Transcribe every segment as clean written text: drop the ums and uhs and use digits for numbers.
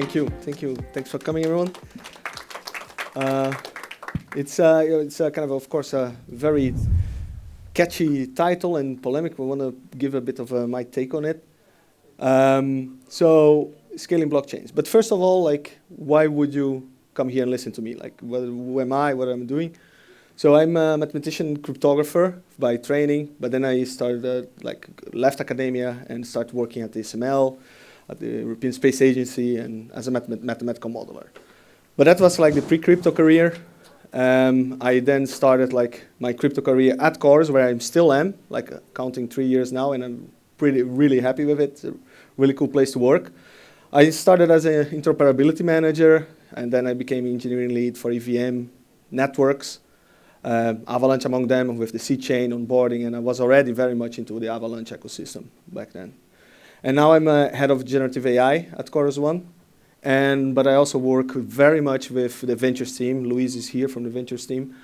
Thank you. Thanks for coming, everyone. It's kind of course, a very catchy title and polemic. We want to give a bit of my take on it. So, scaling blockchains. But first of all, like, why would you come here and listen to me? Like, who am I? What I'm doing? So I'm a mathematician cryptographer by training, but then I started, left academia and started working at the SML, at the European Space Agency, and as a mathematical modeler. But that was like the pre-crypto career. I then started like my crypto career at Chorus, where I still am, like counting 3 years now, and I'm really happy with it. It's a really cool place to work. I started as an interoperability manager, and then I became engineering lead for EVM networks. Avalanche among them, with the C chain onboarding, and I was already very much into the Avalanche ecosystem back then. And now I'm head of generative AI at Chorus One, but I also work very much with the ventures team. Luis is here from the ventures team,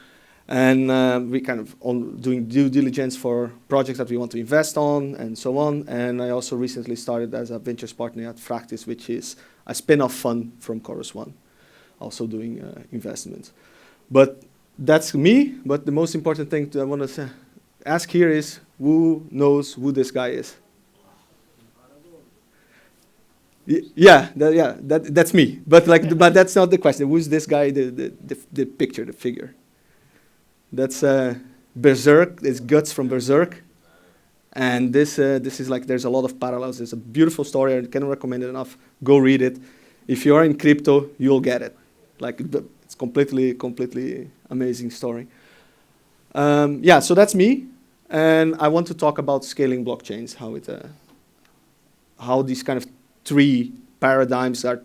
and we kind of doing due diligence for projects that we want to invest on and so on. And I also recently started as a ventures partner at Fractis, which is a spin-off fund from Chorus One, also doing investments. But that's me, but the most important thing I want to ask here is, who knows who this guy is? That's me. But but that's not the question. Who's this guy? The picture, the figure. That's Berserk. It's Guts from Berserk, and this is like, there's a lot of parallels. It's a beautiful story. I can't recommend it enough. Go read it. If you are in crypto, you'll get it. Like, it's completely amazing story. So that's me, and I want to talk about scaling blockchains, how these kind of three paradigms are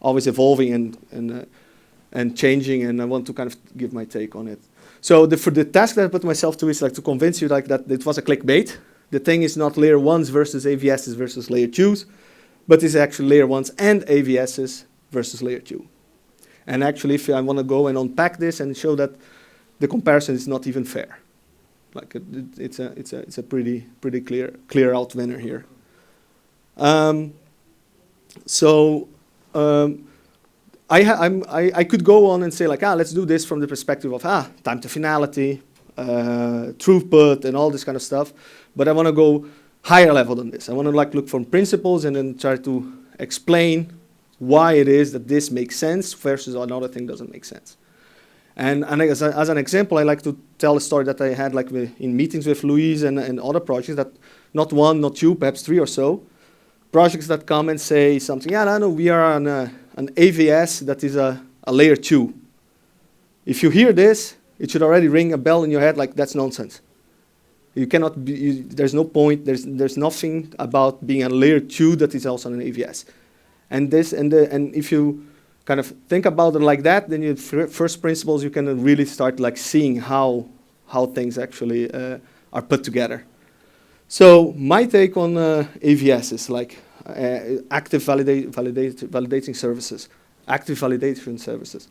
always evolving and changing, and I want to kind of give my take on it. So for the task that I put myself to is like to convince you like that it was a clickbait. The thing is not layer 1s versus AVSs versus layer 2s, but it's actually layer 1s and AVSs versus layer 2. And actually, if I want to go and unpack this and show that the comparison is not even fair, like it's a pretty clear out winner here. I could go on and say like, let's do this from the perspective of time to finality, throughput, and all this kind of stuff. But I want to go higher level than this. I want to like look from principles and then try to explain why it is that this makes sense versus another thing doesn't make sense. And as an example, I like to tell a story that I had like in meetings with Luis and other projects, that not one, not two, perhaps three or so, projects that come and say something, no, we are on an AVS that is a layer 2. If you hear this, it should already ring a bell in your head like, that's nonsense. You cannot be, there's no point, there's nothing about being a layer 2 that is also an AVS. And if you kind of think about it like that, then you first principles, you can really start like seeing how things actually are put together. So my take on AVS is like active validating services, active validation services,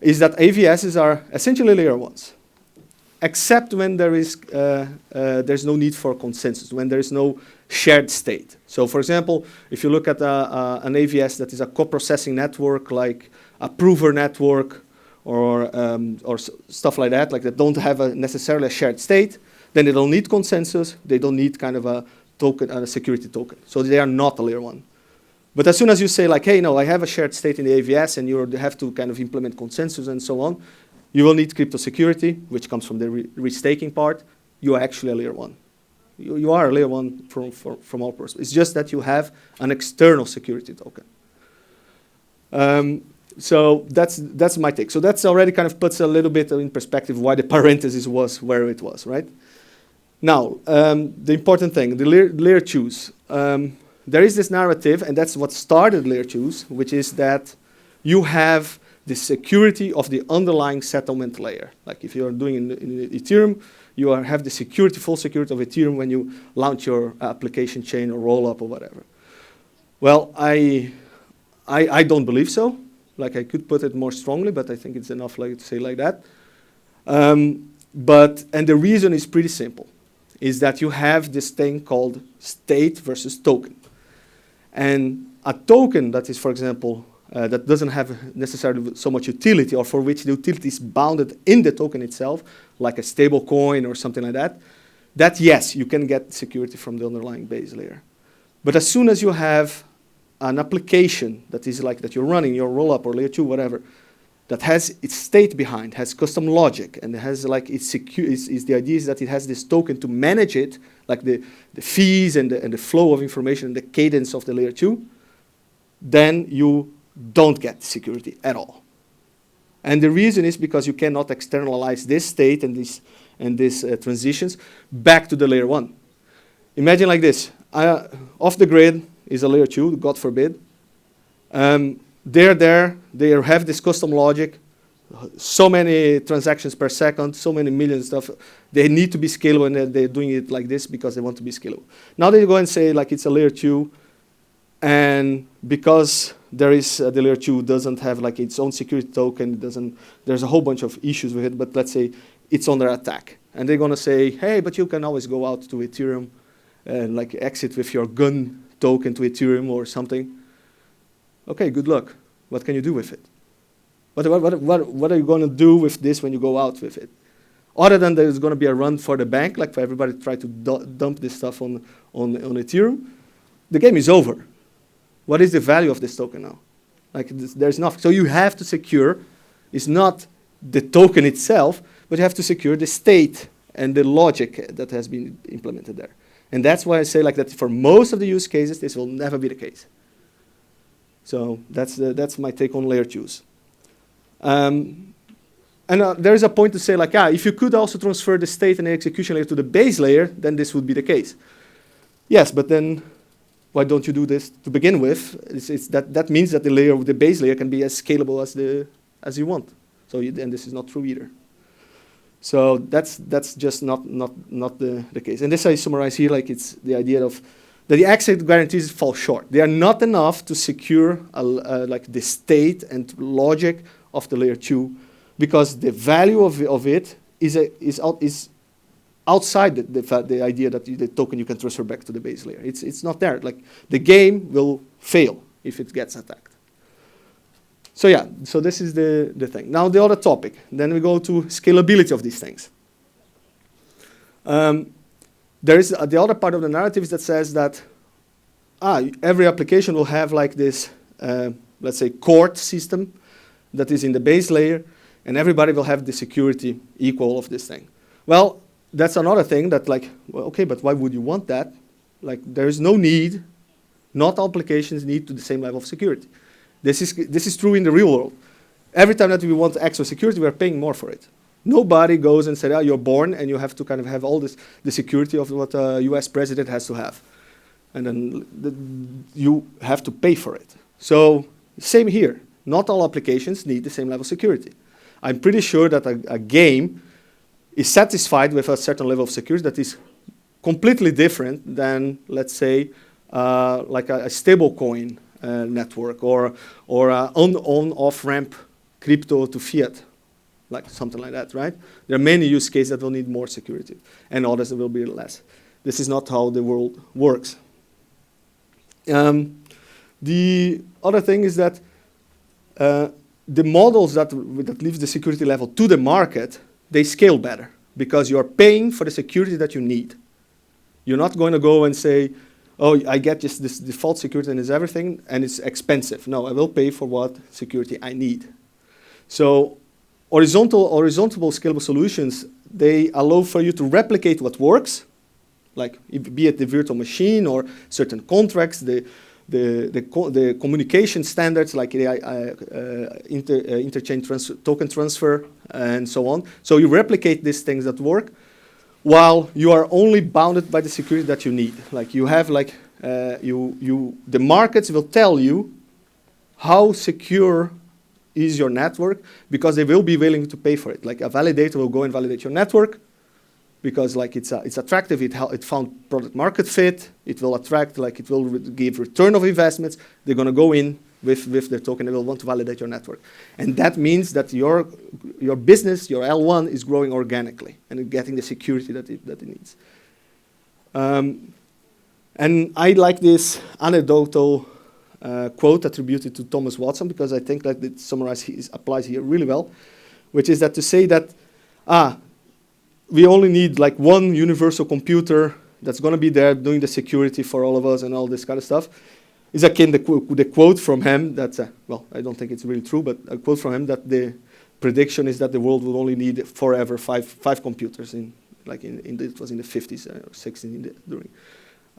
is that AVSs are essentially layer 1s, except when there's no need for consensus, when there is no shared state. So for example, if you look at an AVS that is a co-processing network, like a prover network or stuff like that don't have necessarily a shared state, then they don't need consensus, they don't need kind of a token, a security token. So they are not a layer 1. But as soon as you say like, hey, no, I have a shared state in the AVS and you have to kind of implement consensus and so on, you will need crypto security, which comes from the restaking part. You are actually a layer 1. You are a layer 1 from our perspective. It's just that you have an external security token. So that's my take. So that's already kind of puts a little bit in perspective why the parenthesis was where it was, right? Now, the important thing, the layer 2s. There is this narrative, and that's what started layer 2s, which is that you have the security of the underlying settlement layer. Like if you're doing in Ethereum, you have the security, full security of Ethereum when you launch your application chain or roll-up or whatever. Well, I don't believe so. Like I could put it more strongly, but I think it's enough like to say like that. And the reason is pretty simple, is that you have this thing called state versus token. And A token that is, for example, that doesn't have necessarily so much utility, or for which the utility is bounded in the token itself, like a stable coin or something like that, that yes, you can get security from the underlying base layer. But as soon as you have an application that is like that you're running, your rollup or layer 2, whatever, that has its state behind, has custom logic, and has like its secure, the idea is that it has this token to manage it, like the fees and the flow of information and the cadence of the layer 2, then you don't get security at all. And the reason is because you cannot externalize this state and these transitions back to the layer 1. Imagine like this. Off the grid is a layer 2, God forbid. They're there, they have this custom logic, so many transactions per second, so many million stuff. They need to be scalable, and they're doing it like this because they want to be scalable. Now they go and say like it's a layer 2, and because there is the layer 2 doesn't have like its own security token, there's a whole bunch of issues with it, but let's say it's under attack. And they're gonna say, hey, but you can always go out to Ethereum and like exit with your gun token to Ethereum or something. Okay, good luck. What can you do with it? What are you going to do with this when you go out with it? Other than there's going to be a run for the bank, like for everybody to try to dump this stuff on Ethereum, the game is over. What is the value of this token now? Like there's nothing. So you have to secure, it's not the token itself, but you have to secure the state and the logic that has been implemented there. And that's why I say like that for most of the use cases, this will never be the case. So that's my take on layer 2s. And there is a point to say like, if you could also transfer the state and the execution layer to the base layer, then this would be the case. Yes, but then why don't you do this to begin with? That means that the base layer can be as scalable as you want. So and this is not true either. So that's just not the case. And this I summarize here, like it's the idea of that the exit guarantees fall short. They are not enough to secure like the state and logic of the layer 2, because the value of it is outside the idea that the token you can transfer back to the base layer. It's not there. Like the game will fail if it gets attacked. So yeah, so this is the thing. Now the other topic. Then we go to scalability of these things. There is the other part of the narrative that says that every application will have like this, let's say, court system that is in the base layer, and everybody will have the security equal of this thing. Well, that's another thing that like, well, okay, but why would you want that? Like there is no need, not all applications need to the same level of security. This is true in the real world. Every time that we want extra security, we are paying more for it. Nobody goes and says, you're born and you have to kind of have all the security of what a US president has to have. And then you have to pay for it. So same here. Not all applications need the same level of security. I'm pretty sure that a game is satisfied with a certain level of security that is completely different than, let's say, like a stable coin network or an on-off ramp crypto to fiat, like something like that, right? There are many use cases that will need more security and others that will be less. This is not how the world works. The other thing is that the models that leave the security level to the market, they scale better because you're paying for the security that you need. You're not going to go and say, oh, I get just this default security and it's everything, and it's expensive. No, I will pay for what security I need. So horizontal scalable solutions, they allow for you to replicate what works, like be it the virtual machine or certain contracts, the communication standards like interchain token transfer and so on. So you replicate these things that work, while you are only bounded by the security that you need. Like you have like, the markets will tell you how secure is your network because they will be willing to pay for it. Like a validator will go and validate your network because like it's attractive, it found product market fit, it will attract, like it will give return of investments. They're gonna go in with their token, they will want to validate your network. And that means that your business, your L1 is growing organically and getting the security that it needs. And I like this anecdotal quote attributed to Thomas Watson, because I think that it applies here really well, which is that to say that, we only need like one universal computer that's going to be there doing the security for all of us and all this kind of stuff, is akin the quote from him that, well, I don't think it's really true, but a quote from him that the prediction is that the world will only need forever five computers it was in the 50s or 60s during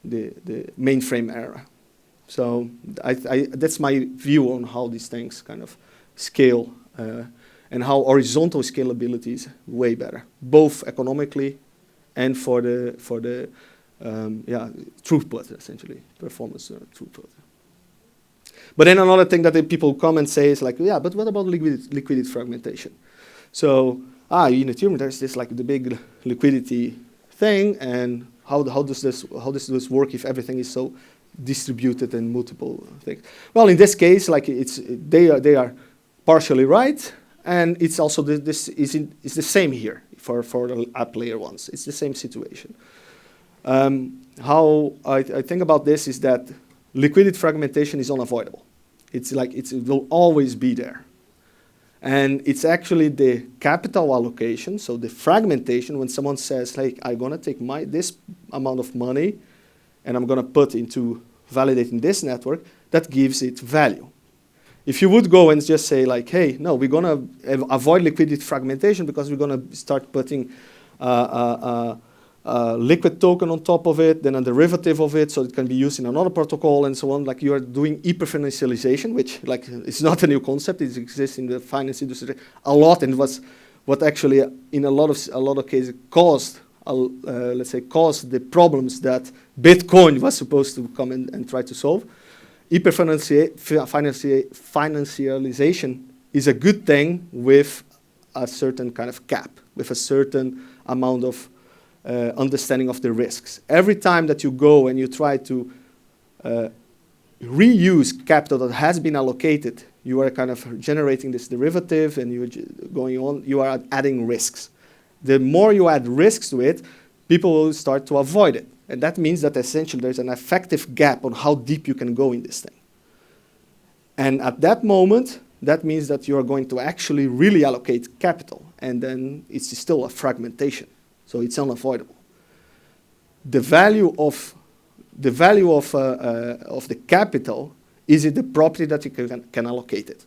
the mainframe era. So that's my view on how these things kind of scale and how horizontal scalability is way better, both economically and for the throughput, essentially, performance throughput. But then another thing that people come and say is like, yeah, but what about liquidity fragmentation? So, in Ethereum, there's this like the big liquidity thing, and how does this work if everything is so distributed and multiple things? Well, in this case, like they are partially right, and it's also it's the same here for the app layer ones. It's the same situation. How I think about this is that liquidity fragmentation is unavoidable. It's like it will always be there. And it's actually the capital allocation, so the fragmentation, when someone says, like, I'm going to take this amount of money and I'm going to put into validating this network, that gives it value. If you would go and just say, like, hey, no, we're going to avoid liquidity fragmentation because we're going to start putting liquid token on top of it, then a derivative of it, so it can be used in another protocol and so on. Like you are doing hyperfinancialization, which like it's not a new concept. It exists in the finance industry a lot, and was what actually in a lot of cases caused, let's say, caused the problems that Bitcoin was supposed to come and try to solve. Hyperfinancialization is a good thing with a certain kind of cap, with a certain amount of understanding of the risks. Every time that you go and you try to reuse capital that has been allocated, you are kind of generating this derivative and you're going on, you are adding risks. The more you add risks to it, people will start to avoid it. And that means that essentially there's an effective gap on how deep you can go in this thing. And at that moment, that means that you are going to actually really allocate capital. And then it's still a fragmentation. So it's unavoidable. The value of the capital is it the property that you can allocate it.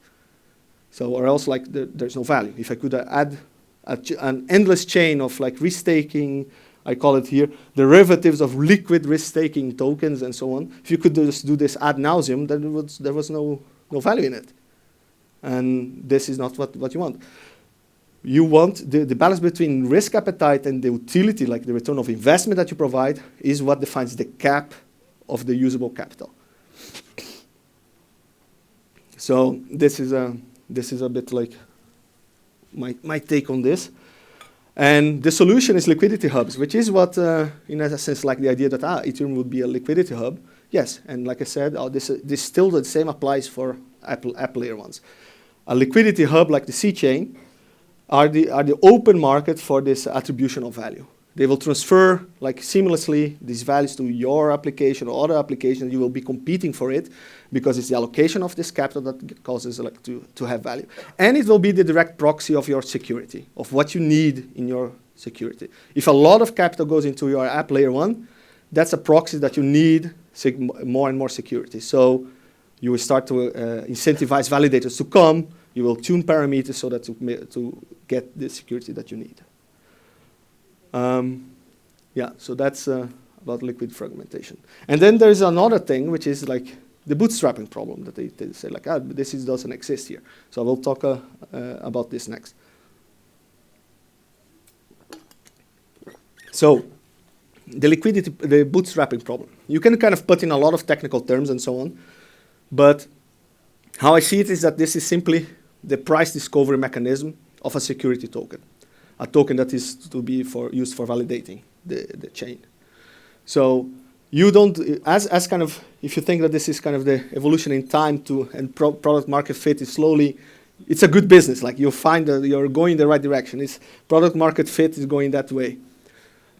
So or else like there's no value. If I could add an endless chain of like risk-taking, I call it here, derivatives of liquid risk-taking tokens and so on. If you could just do this ad nauseum, then there was no value in it. And this is not what you want. You want the balance between risk appetite and the utility, like the return of investment that you provide, is what defines the cap of the usable capital. So this is a bit like my take on this. And the solution is liquidity hubs, which is what, in a sense, like the idea that Ethereum would be a liquidity hub. Yes, and like I said, this still the same applies for app layer ones. A liquidity hub like the C chain are the open market for this attribution of value. They will transfer like seamlessly these values to your application or other applications. You will be competing for it because it's the allocation of this capital that causes like to have value. And it will be the direct proxy of your security, of what you need in your security. If a lot of capital goes into your app layer one, that's a proxy that you need more and more security. So you will start to incentivize validators to come. You will tune parameters so that to get the security that you need. Yeah, so that's about liquid fragmentation. And then there's another thing, which is like the bootstrapping problem that they say like, this doesn't exist here. So I will talk about this next. So the bootstrapping problem. You can kind of put in a lot of technical terms and so on, but how I see it is that this is simply the price discovery mechanism of a security token, a token that is to be used for validating the chain. So you don't, as kind of, if you think that this is kind of the evolution in time and product market fit is slowly, it's a good business. Like you find that you're going in the right direction. It's product market fit is going that way.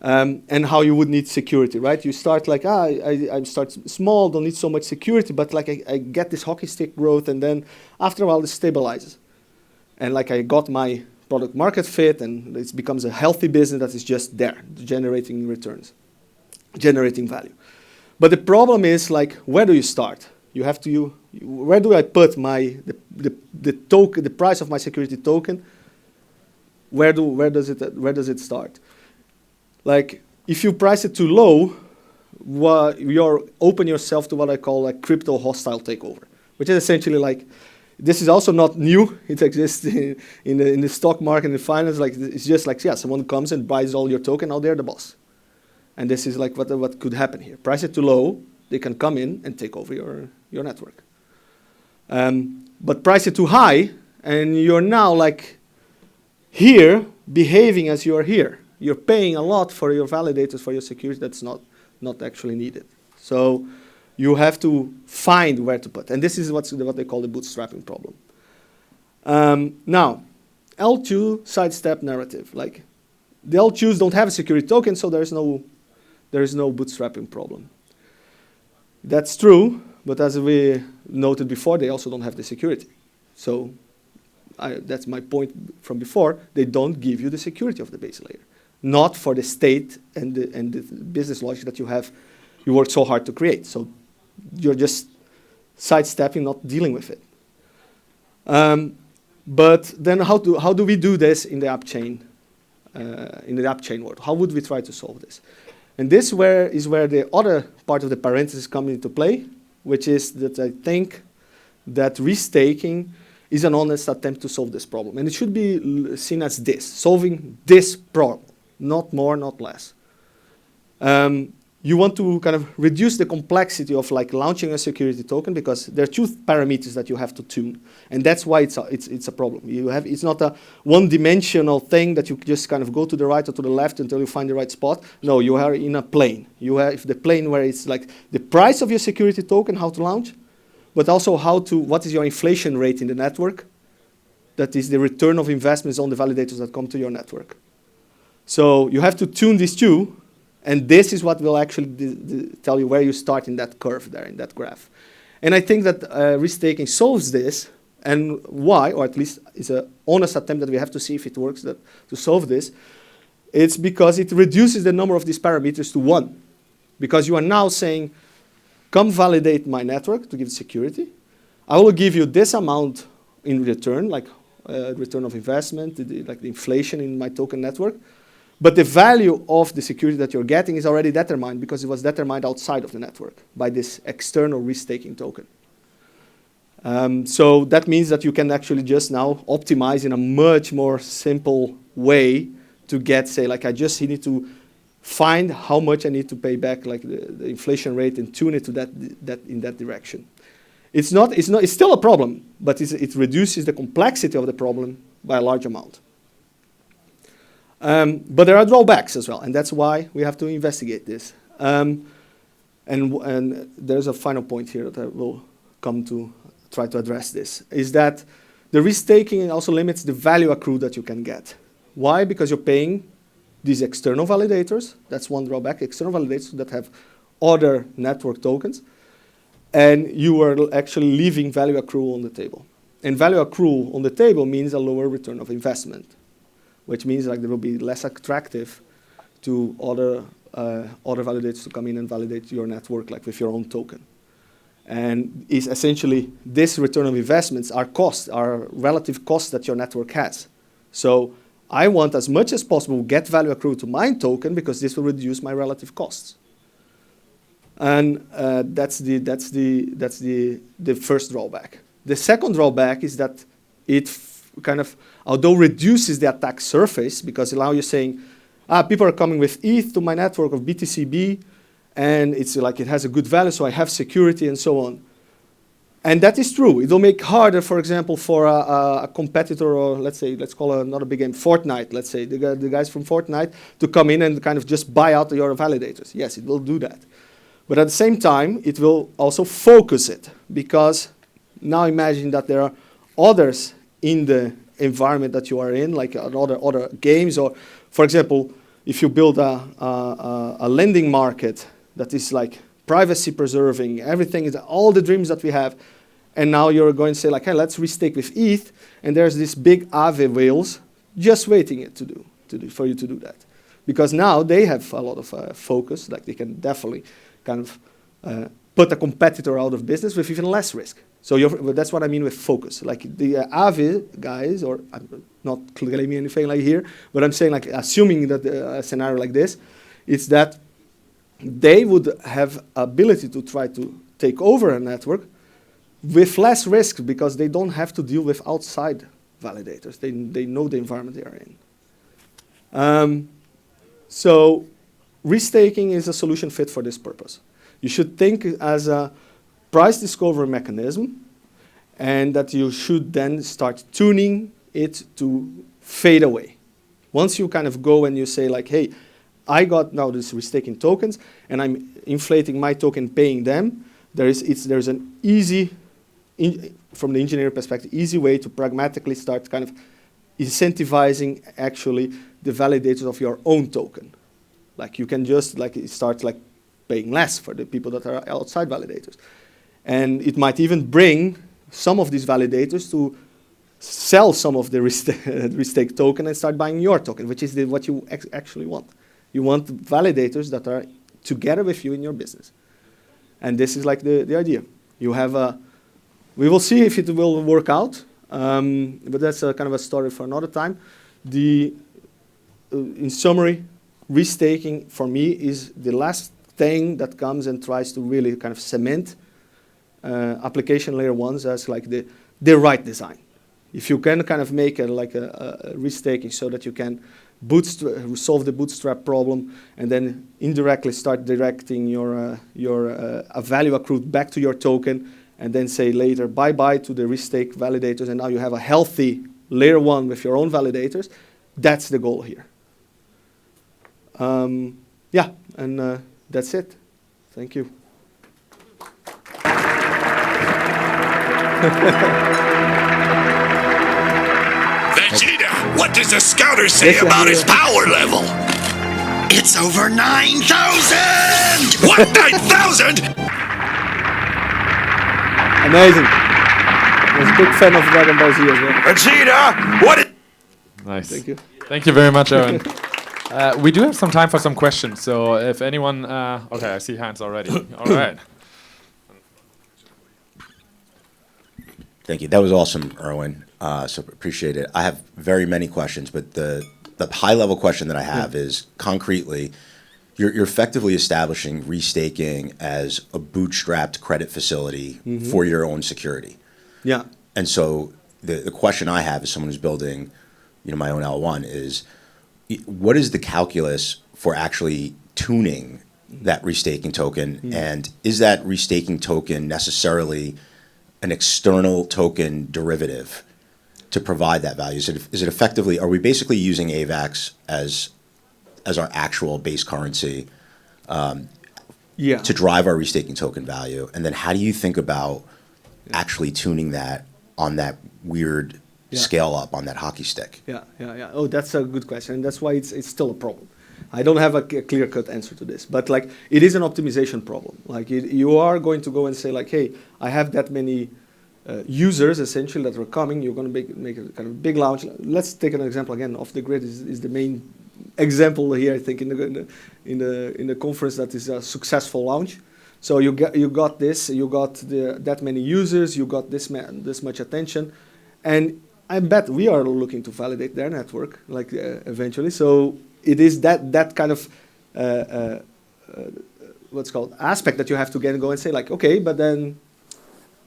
And how you would need security, right? You start like, I start small, don't need so much security, but like I get this hockey stick growth, and then after a while it stabilizes. And like I got my product market fit, and it becomes a healthy business that is just there, generating returns, generating value. But the problem is, like, where do you start? You have to, where do I put the token, the price of my security token? Where does it start? Like, if you price it too low, you're open yourself to what I call a crypto hostile takeover, which is essentially like, this is also not new. It exists in the stock market and finance. Like, it's just like, yeah, someone comes and buys all your token. Now they're the boss. And this is like what could happen here. Price it too low, they can come in and take over your network. But price it too high, and you're now like here behaving as you're here. You're paying a lot for your validators, for your security that's not actually needed. So you have to find where to put. And this is what they call the bootstrapping problem. Now, L2 sidestep narrative. Like, the L2s don't have a security token, so there is no bootstrapping problem. That's true, but as we noted before, they also don't have the security. So that's my point from before. They don't give you the security of the base layer. Not for the state and the business logic that you worked so hard to create. So you're just sidestepping, not dealing with it. But then how do we do this in the app chain world? How would we try to solve this? And this is where the other part of the parenthesis comes into play, which is that I think that restaking is an honest attempt to solve this problem. And it should be seen as this, solving this problem. Not more, not less. You want to kind of reduce the complexity of like launching a security token, because there are two parameters that you have to tune, and that's why it's a problem. It's not a one-dimensional thing that you just kind of go to the right or to the left until you find the right spot. No, you are in a plane. You have the plane where it's like the price of your security token, how to launch, but also what is your inflation rate in the network. That is the return of investments on the validators that come to your network. So you have to tune these two, and this is what will actually tell you where you start in that curve there, in that graph. And I think that restaking solves this, and why, or at least is an honest attempt that we have to see if it works to solve this. It's because it reduces the number of these parameters to 1. Because you are now saying, come validate my network to give security. I will give you this amount in return, like return of investment, like the inflation in my token network. But the value of the security that you're getting is already determined, because it was determined outside of the network by this external restaking token. So that means that you can actually just now optimize in a much more simple way to get, say, like I just need to find how much I need to pay back, like the inflation rate, and tune it to that in that direction. It's still a problem, but it reduces the complexity of the problem by a large amount. But there are drawbacks as well, and that's why we have to investigate this. And there's a final point here that I will come to try to address this, is that the restaking also limits the value accrued that you can get. Why? Because you're paying these external validators. That's one drawback, external validators that have other network tokens, and you are actually leaving value accrual on the table. And value accrual on the table means a lower return of investment, which means like there will be less attractive to other validators to come in and validate your network, like with your own token. And is essentially this return of investments are relative costs that your network has. So I want as much as possible get value accrued to my token, because this will reduce my relative costs. And that's the first drawback. The second drawback is that it kind of, although reduces the attack surface, because now you're saying, people are coming with ETH to my network of BTCB, and it's like it has a good value, so I have security and so on. And that is true. It will make harder, for example, for a competitor, or let's call another big game, Fortnite, let's say, the guys from Fortnite, to come in and kind of just buy out your validators. Yes, it will do that. But at the same time, it will also focus it, because now imagine that there are others in the environment that you are in, like other games, or, for example, if you build a lending market that is like privacy preserving, everything is all the dreams that we have, and now you're going to say like, hey, let's restake with ETH, and there's this big Aave whales just waiting it for you to do that. Because now they have a lot of focus, like they can definitely kind of put a competitor out of business with even less risk. So that's what I mean with focus. Like the Aave guys, or I'm not claiming anything like here, but I'm saying like assuming that a scenario like this, it's that they would have ability to try to take over a network with less risk because they don't have to deal with outside validators. They know the environment they are in. So restaking is a solution fit for this purpose. You should think as a price discovery mechanism, and that you should then start tuning it to fade away. Once you kind of go and you say like, hey, I got now this restaking tokens, and I'm inflating my token, paying them, there's an easy, from the engineering perspective, easy way to pragmatically start kind of incentivizing actually the validators of your own token. Like you can just like start like paying less for the people that are outside validators. And it might even bring some of these validators to sell some of the restake token and start buying your token, which is what you actually want. You want validators that are together with you in your business. And this is like the idea. You have we will see if it will work out, but that's kind of a story for another time. In summary, restaking for me is the last thing that comes and tries to really kind of cement application layer ones as like the right design. If you can kind of make a restaking so that you can solve the bootstrap problem and then indirectly start directing your value accrued back to your token, and then say later bye-bye to the restake validators, and now you have a healthy layer one with your own validators, that's the goal here. Yeah, and that's it. Thank you. Vegeta, what does the scouter say about his power level? It's over 9,000! What, 9,000? Amazing. I was a big fan of Dragon Ball Z as well. Vegeta, what? Nice. Thank you. Thank you very much, Erwin. We do have some time for some questions, so if anyone... okay, I see hands already. All right. Thank you. That was awesome, Erwin. So appreciate it. I have very many questions, but the high-level question that I have is, concretely, you're effectively establishing restaking as a bootstrapped credit facility for your own security. Yeah. And so the question I have as someone who's building, my own L1 is, what is the calculus for actually tuning that restaking token? And is that restaking token necessarily an external token derivative to provide that value? Is it effectively, are we basically using AVAX as our actual base currency to drive our restaking token value? And then how do you think about actually tuning that on that weird scale up, on that hockey stick? Yeah. Oh, that's a good question. And that's why it's still a problem. I don't have a clear-cut answer to this, but like it is an optimization problem. Like you are going to go and say like, hey, I have that many users essentially that are coming. You're going to make a kind of big launch. Let's take an example again. Off the grid is the main example here. I think in the conference that is a successful launch. So you got this. You got that many users. You got this much attention, and I bet we are looking to validate their network like eventually. So it is that kind of what's called aspect that you have to go and say like, okay, but then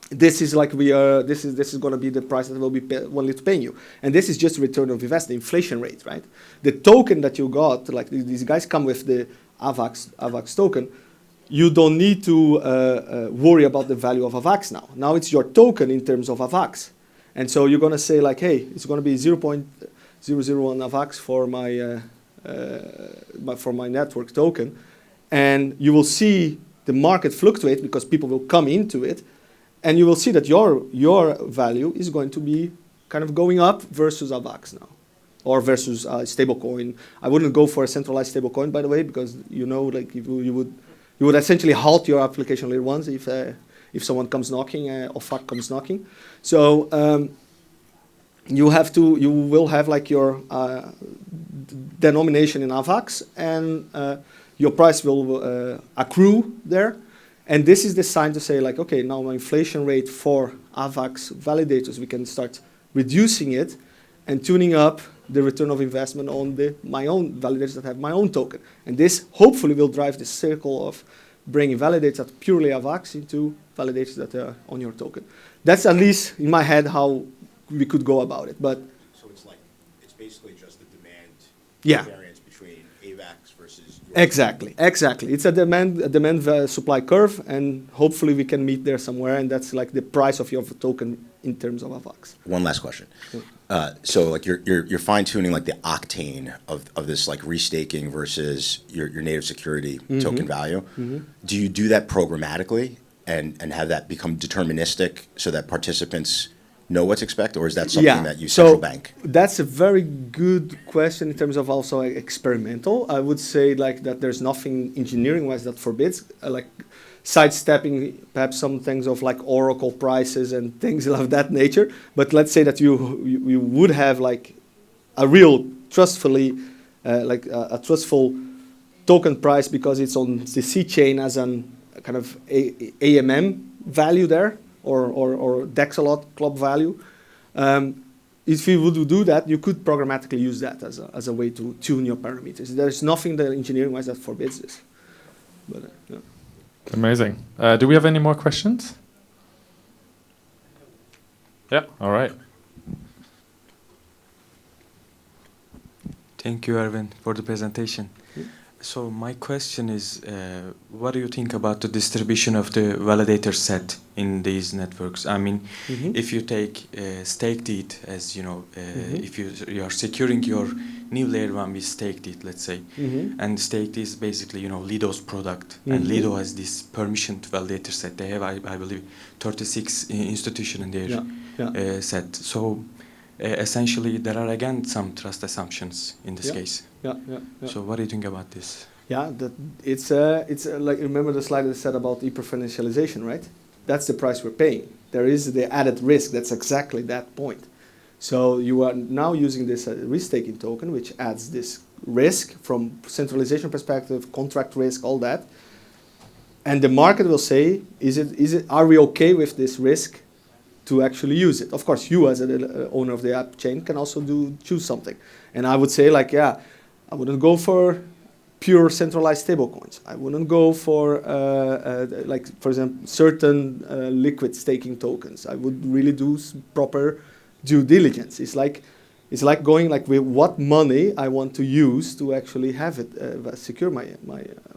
this is like this is going to be the price that will be only to paying you, and this is just return of investment, the inflation rate, right? The token that you got, like these guys come with the AVAX token. You don't need to worry about the value of AVAX now. Now it's your token in terms of AVAX. And so you're going to say like, hey, it's going to be 0.001 AVAX for my network token. And you will see the market fluctuate because people will come into it. And you will see that your value is going to be kind of going up versus AVAX now. or versus a stablecoin. I wouldn't go for a centralized stablecoin, by the way, because like you would essentially halt your application layer ones if someone comes knocking or FAQ comes knocking. So you will have like your denomination in AVAX, and your price will accrue there. And this is the sign to say like, okay, now my inflation rate for AVAX validators, we can start reducing it and tuning up the return of investment on my own validators that have my own token. And this hopefully will drive the circle of bringing validators that are purely AVAX into validators that are on your token. That's at least in my head how we could go about it. But So it's basically just the demand yeah. variance between AVAX versus your Exactly. It's a demand supply curve, and hopefully we can meet there somewhere, and that's like the price of your token in terms of AVAX. One last question. So like you're fine tuning like the octane of this like restaking versus your native security token value. Do you do that programmatically and have that become deterministic so that participants know what's expected, or is that something that you central bank? That's a very good question in terms of also experimental. I would say like that there's nothing engineering-wise that forbids like sidestepping perhaps some things of like Oracle prices and things of that nature. But let's say that you would have like a real trustfully like a trustful token price because it's on the C chain as an kind of AMM value there, or Dexalot club value. If you would do that, you could programmatically use that as a way to tune your parameters. There's nothing that engineering-wise that forbids this. But, yeah. Amazing. Do we have any more questions? Yeah, all right. Thank you, Erwin, for the presentation. So my question is, what do you think about the distribution of the validator set in these networks? I mean, if you take staked ETH as, if you are securing your new layer one with staked ETH, let's say, and staked is basically, Lido's product, and Lido has this permissioned validator set. They have, I believe, 36 institutions in their set. So essentially, there are again some trust assumptions in this case. So what do you think about this? Yeah, it's like, remember the slide that said about hyperfinancialization, right? That's the price we're paying. There is the added risk. That's exactly that point. So you are now using this restaking token, which adds this risk from centralization perspective, contract risk, all that. And the market will say, are we okay with this risk to actually use it? Of course, you as an owner of the app chain can also choose something. And I would say like, I wouldn't go for pure centralized stablecoins. I wouldn't go for like, for example, certain liquid staking tokens. I would really do proper due diligence. It's like going like with what money I want to use to actually have it secure my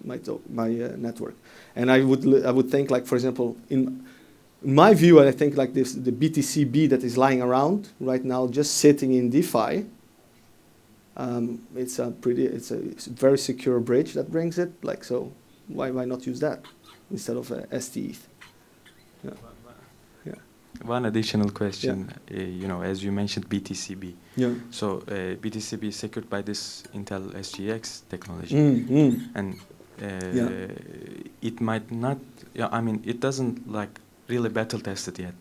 network. And I would think like, for example, in my view, I think like this, the BTCB that is lying around right now, just sitting in DeFi. It's a very secure bridge that brings it. Like, so why not use that instead of STETH? Yeah. One additional question, as you mentioned BTCB. Yeah. So BTCB is secured by this Intel SGX technology, and it might not. I mean, it doesn't like really battle tested yet.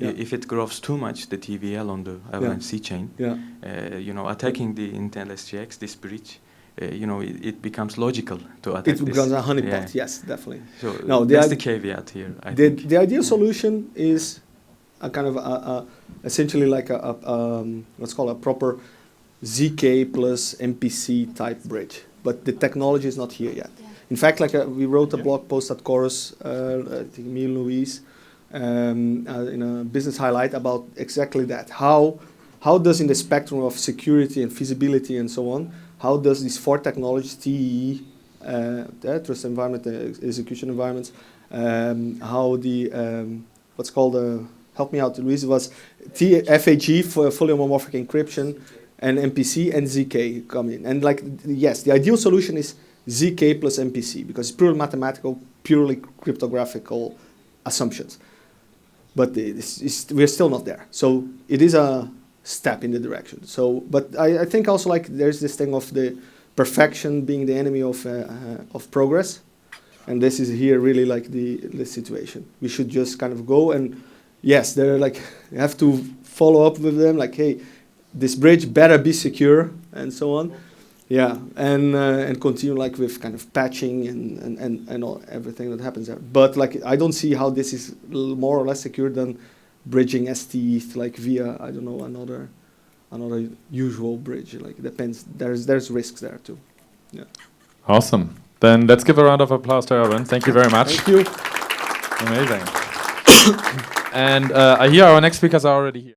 If it grows too much, the TVL on the Avalanche C chain, attacking the Intel SGX, this bridge, it becomes logical to attack. It becomes a honeypot. Yes, definitely. So no, that's the caveat here. I think the ideal solution is a kind of essentially like what's called a proper ZK plus MPC type bridge, but the technology is not here yet. In fact, like we wrote a blog post at Chorus, I think me and Luis, in a business highlight about exactly that. How does in the spectrum of security and feasibility and so on, how does these four technologies, TEE, trust environment, execution environments, how the, what's called, help me out, Luis, was FAG for fully homomorphic encryption, and MPC and ZK come in. And like, yes, the ideal solution is ZK plus MPC because it's purely mathematical, purely cryptographical assumptions. But we're still not there. So it is a step in the direction. So, but I think also like there's this thing of the perfection being the enemy of progress, and this is here really like the situation. We should just kind of go and yes, they're like you have to follow up with them like, hey, this bridge better be secure and so on. Yeah, and continue like with kind of patching and all, everything that happens there. But like I don't see how this is more or less secure than bridging ST like via I don't know another usual bridge. Like it depends. There's risks there too. Yeah. Awesome. Then let's give a round of applause to Erwin. Thank you very much. Thank you. Amazing. And I hear our next speakers are already here.